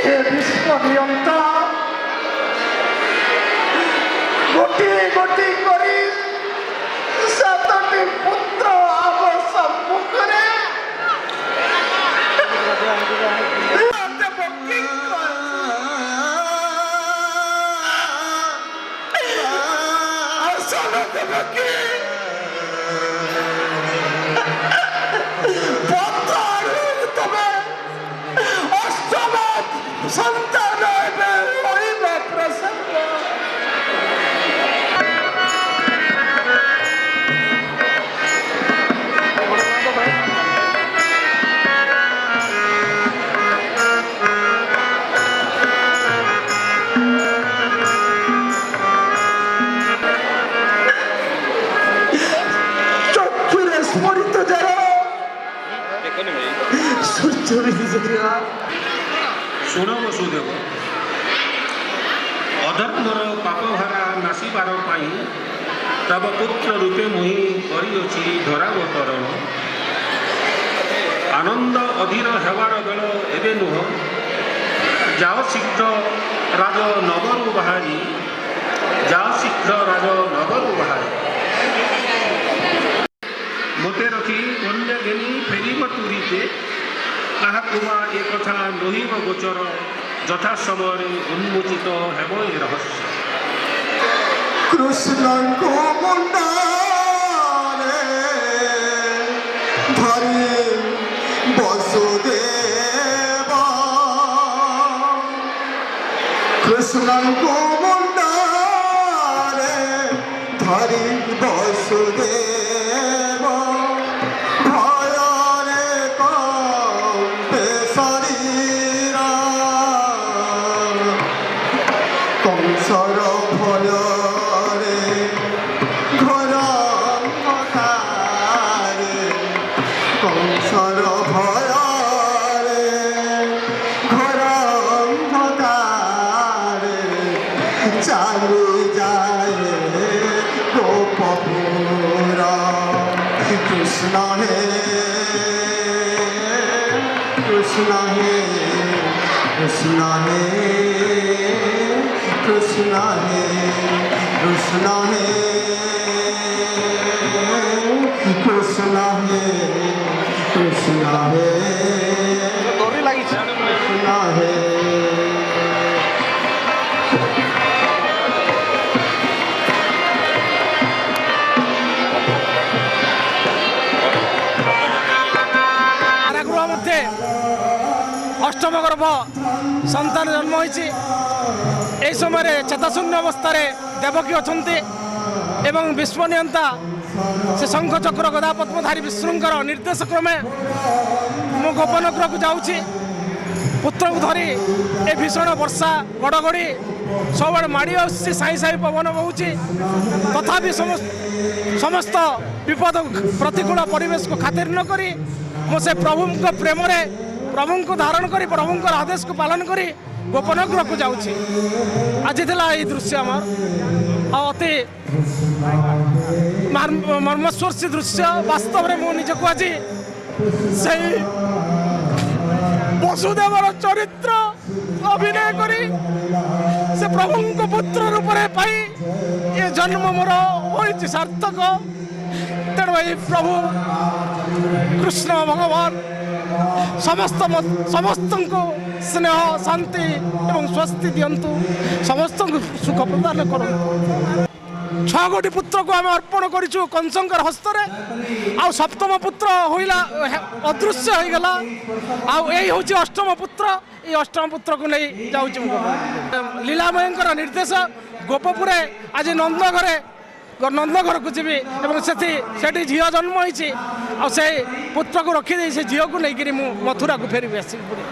हे विश्वनियंता गोटी गोटी करी सातटी पुत्र आम सम्मुखरे संतान प्रसन्न चक्षुरे स्मरित जरा सूर्य ଶୁଣ ବସୁଦେବ, ଅଧର୍ମର ପାପଭାରା ନାଶିବାର ପାଇଁ ତବ ପୁତ୍ର ରୂପେ ମୁହିଁ କରିଅଛି ଧରାବତରଣ। ଆନନ୍ଦ ଅଧୀର ହେବାର ବେଳ ଏବେ ନୁହଁ, ଯାଅ ଶୀଘ୍ର ରାଜ ନଗରୁ ବାହାରି, ଯାଅ ଶୀଘ୍ର ରାଜ ନଗରୁ ବାହାରି। ମୋତେ ରଖି କନ୍ୟା ଘେନି ଫେରିବ ତୁରିତେ, କାହାକୁ ବା ଏ କଥା ନୋହିବ ଗୋଚର, ଯଥା ସମୟରେ ଉନ୍ମୋଚିତ ହେବ ଏ ରହସ୍ୟ। କୃଷ୍ଣଙ୍କୁ ମୁଣ୍ଡରେ ଧରି ବସୁଦେବ, କୃଷ୍ଣଙ୍କୁ ମୁଣ୍ଡରେ ଧରି ବସୁଦେବ, ଭୟରେ କମ୍ପେ ଶରୀର, କଂସର ଭୟରେ ଘୋର ଅନ୍ଧକାରେ, କଂସର ଭୟରେ ଘୋର ଅନ୍ଧକାରେ ଚାଲି ଯାଏ ଗୋପପୁର। কৃষ্ণ হে কৃষ্ণ হে কৃষ্ণ হে কৃষ্ণ হে কৃষ্ণ হে কৃষ্ণ হে কৃষ্ণ হে কৃষ্ণ হে। অষ্টম গর্ভ সন্তান জন্ম হয়েছে। এই সময় চেতাশূন্য অবস্থায় দেবকী অনেক এবং বিশ্বনিয়ন্তা সে শঙ্খ চক্র গদা পদ্মধারী বিষ্ণুঙ্কর নির্দেশ ক্রমে মু গোপনগৃহକୁ যাচ্ছি। পুত্রକୁ ধরি এ ভীষণ বর্ষা গড়গড়ি ସବୁବେଳେ ମାଡ଼ି ଆସୁଛି, ସାଇ ସାଇ ପବନ ବହୁଛି, ତଥାପି ସମସ୍ତ ବିପଦ ପ୍ରତିକୂଳ ପରିବେଶକୁ ଖାତିର ନ କରି ମୁଁ ସେ ପ୍ରଭୁଙ୍କ ପ୍ରେମରେ ପ୍ରଭୁଙ୍କୁ ଧାରଣ କରି ପ୍ରଭୁଙ୍କର ଆଦେଶକୁ ପାଳନ କରି ଗୋପନଗୃହକୁ ଯାଉଛି। ଆଜି ଥିଲା ଏଇ ଦୃଶ୍ୟ ଆମର, ଆଉ ଅତି ମର୍ମସ୍ପର୍ଶୀ ଦୃଶ୍ୟ। ବାସ୍ତବରେ ମୁଁ ନିଜକୁ ଆଜି ସେଇ ବସୁଦେବର ଚରିତ୍ର ଅଭିନୟ କରି ସେ ପ୍ରଭୁଙ୍କ ପୁତ୍ର ରୂପରେ ପାଇ ଏ ଜନ୍ମ ମୋର ହୋଇଛି ସାର୍ଥକ। ତେଣୁ ଏଇ ପ୍ରଭୁ କୃଷ୍ଣ ଭଗବାନ ସମସ୍ତଙ୍କୁ ସ୍ନେହ ଶାନ୍ତି ଏବଂ ସ୍ୱସ୍ତି ଦିଅନ୍ତୁ, ସମସ୍ତଙ୍କୁ ସୁଖ ପ୍ରଦାନ କରନ୍ତୁ। 6 ଗୋଟି ପୁତ୍ରକୁ ଆମେ ଅର୍ପଣ କରିଛୁ କଂସଙ୍କର ହସ୍ତରେ, ଆଉ ସପ୍ତମ ପୁତ୍ର ହୋଇଲା ଅଦୃଶ୍ୟ ହୋଇଗଲା, ଆଉ ଏଇ ହେଉଛି ଅଷ୍ଟମ ପୁତ୍ର। এই অষ্টম পুত্রକୁ ନେଇ ଯାଉଛି ମୁଁ। ଲୀଳାମୟଙ୍କର ନିର୍ଦ୍ଦେଶ ଗୋପପୁରେ ଆଜି ନନ୍ଦଘରକୁ ଯିବି ଏବଂ ସେଠି ଝିଅ ଜନ୍ମ ହୋଇଛି, ଆଉ ସେ ପୁତ୍ରକୁ ରଖିଦେଇ ସେ ଝିଅକୁ ନେଇକରି ମୁଁ ମଥୁରାକୁ ଫେରିବି ଆସିବି ପୁରୀ।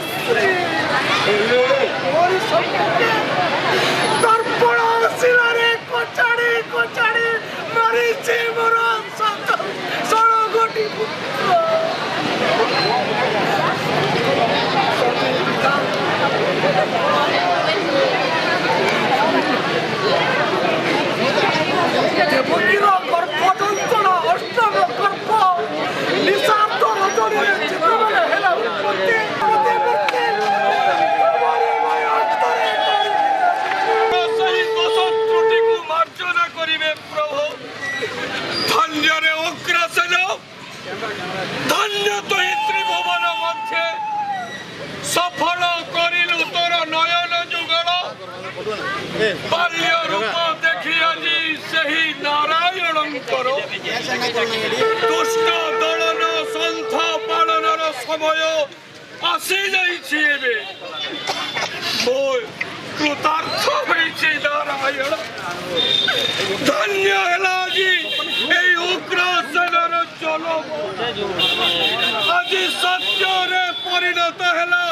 স্ত্রী ওরি সম্পর্কে তারপর শিলারে কোচাড়ি কোচাড়ি মারিছে মোর সরগটি পুত্র দেবকীর গর্ভযন্ত্রণা অষ্টম গর্ভ নিঃস্বার্থ রজনীর চিত্রবলে হেলা উৎপত্তি সেই দোষ ত্রুটিকু মার্জনা করিবে প্রভু ধন্যরে অগ্রাসন ধন্য তুই ত্রিভুবন মধ্যে সফল করিলু তোর নয়ন যুগল বাল্য রূপ দেখি আজি ସେହି ନାରାୟଣଙ୍କର ଦୁଷ୍ଟ ଦଳନ ସନ୍ଥ ପାଳନର ସମୟ ଆସିଯାଇଛି ଏବେ ମୁଁ କୃତାର୍ଥ ହୋଇଛି ନାରାୟଣ ଧନ୍ୟ ହେଲା ଆଜି ଏହି ଉଗ୍ରସେନର ଜନମ ଆଜି ସତ୍ୟରେ ପରିଣତ ହେଲା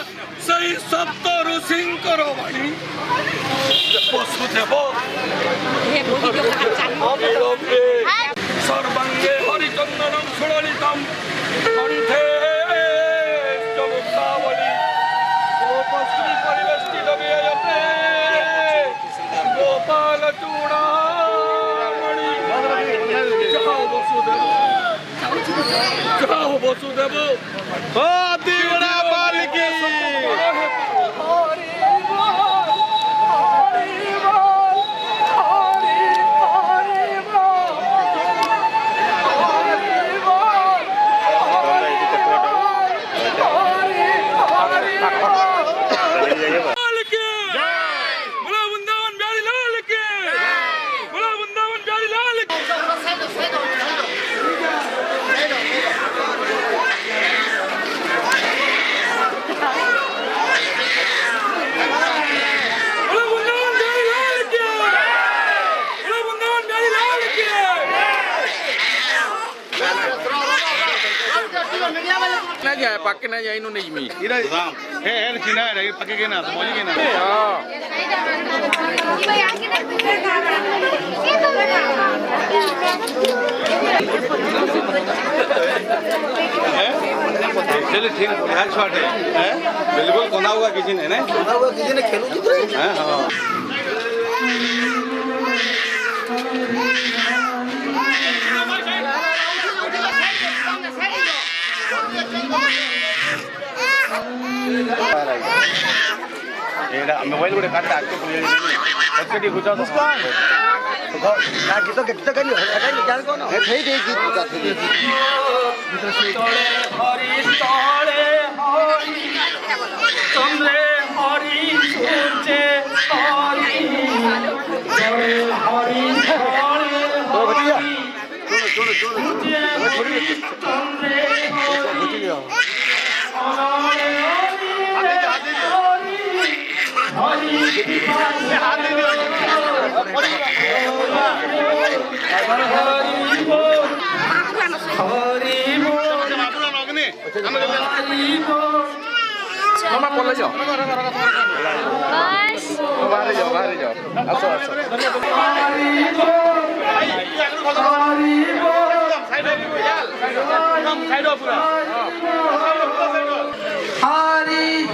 ସେହି ସପ୍ତ ଋଷିଙ୍କର ବାଣୀ ବସୁଦେବ অবিলম্বে সর্বাঙ্গে হরিচন্দনম সুললিতম কণ্ঠে চমুক্তাবলী গোপশ্রী পরিবেষ্টিত বিয়তে গোপাল চূড়ামণি যাও বসুদেব যাও বসুদেব ও দিবড়া bulky pakai nanya ini nih mi. Ira, Cina ada pakai kena, semuanya kena. चलो ठीक है, ध्यान छोड़ दे, बिल्कुल कोना हुआ किसी ने ना? कोना हुआ किसी ने खेलू किधर? हाँ। मोबाइल गोटे काटता आके बोले नहीं गुजा तो ना गीत गीत करी जान को ना हे दे गीत गुजा हरि तळे हरि चंद्रे हरि सूर्ये हरि तळे हरि तळे तो भतिया सुन Chandre Hari अनाळे Mama boleh jo. Baris. Baris jo. Aso. Hari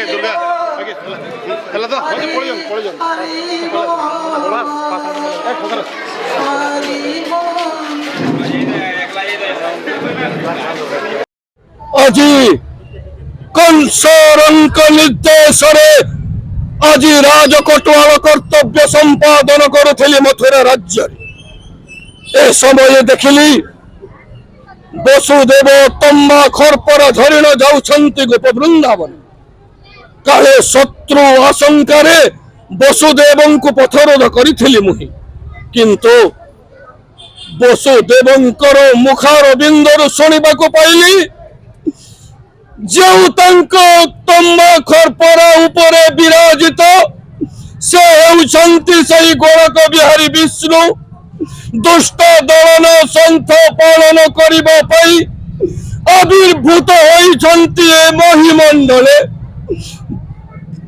Durga, oke. Kalau tuh, poli jom. Pas. আজি কংসরঙ্ক নির্দেশরে আজি রাজকটুয়াল কর্তব্য সম্পাদন করুলি মথুরা রাজ্যের এ সময়ে দেখিলি বসুদেব তম্বা খর্পরা ধরিণ যাউছন্তি গোপ বৃন্দাবন কালে শত্রু আশঙ্কারে বসুদেবଙ୍କୁ পথরোধ করিଥିଲି মুহি কিন্তু বসুদেবଙ୍କର ମୁଖାରବିନ୍ଦରୁ ଶୁଣିବାକୁ ପାଇଲି ଯେଉଁ ତାଙ୍କ ତମ୍ବା ଖର୍ପରା ଉପରେ ବିରାଜିତ ସେ ହେଉଛନ୍ତି ସେହି ଗୋଳକ ବିହାରୀ ବିଷ୍ଣୁ ଦୁଷ୍ଟ ଦଳନ ସନ୍ଥ ପାଳନ କରିବା ପାଇଁ ଆବିର୍ଭୂତ ହୋଇଛନ୍ତି ଏ ମହିମଣ୍ଡଳେ।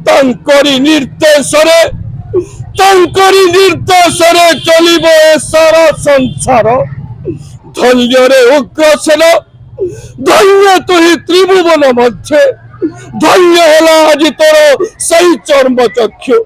ତାଙ୍କରି ନିର୍ଦ୍ଦେଶରେ ଚଳିବ ଏ ସାରା ସଂସାର। ଧନ୍ୟରେ ଉଗ୍ରସେନ, ଧନ୍ୟ ତୁହି ତ୍ରିଭୁବନ ମଧ୍ୟରେ, ଧନ୍ୟ ହେଲା ଆଜି ତୋର ସେଇ ଚର୍ମ ଚକ୍ଷୁ।